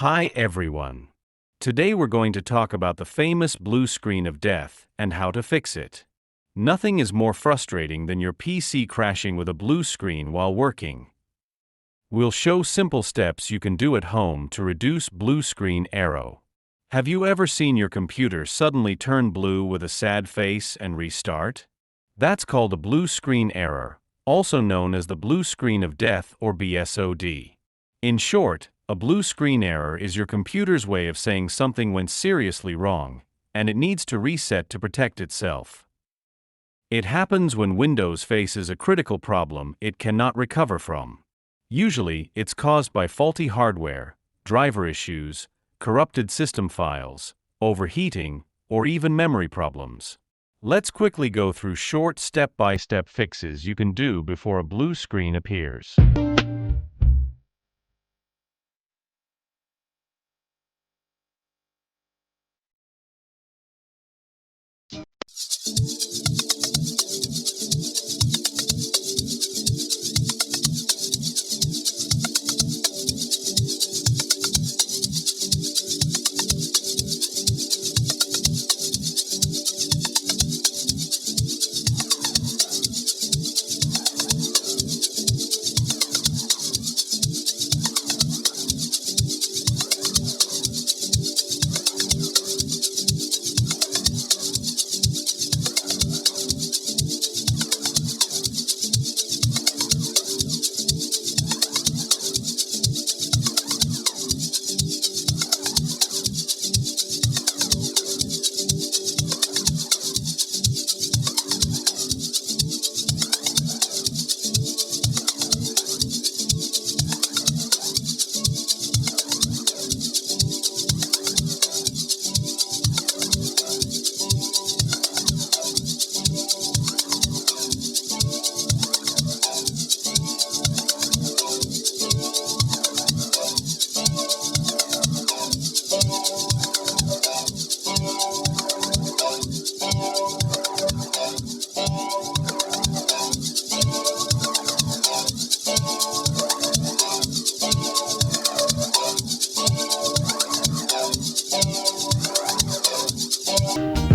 Hi everyone. Today we're going to talk about the famous blue screen of death and how to fix it. Nothing is more frustrating than your PC crashing with a blue screen while working. We'll show simple steps you can do at home to reduce blue screen error. Have you ever seen your computer suddenly turn blue with a sad face and restart? That's called a blue screen error, also known as the blue screen of death or BSOD. In short, a blue screen error is your computer's way of saying something went seriously wrong, and it needs to reset to protect itself. It happens when Windows faces a critical problem it cannot recover from. Usually, it's caused by faulty hardware, driver issues, corrupted system files, overheating, or even memory problems. Let's quickly go through short step-by-step fixes you can do before a blue screen appears.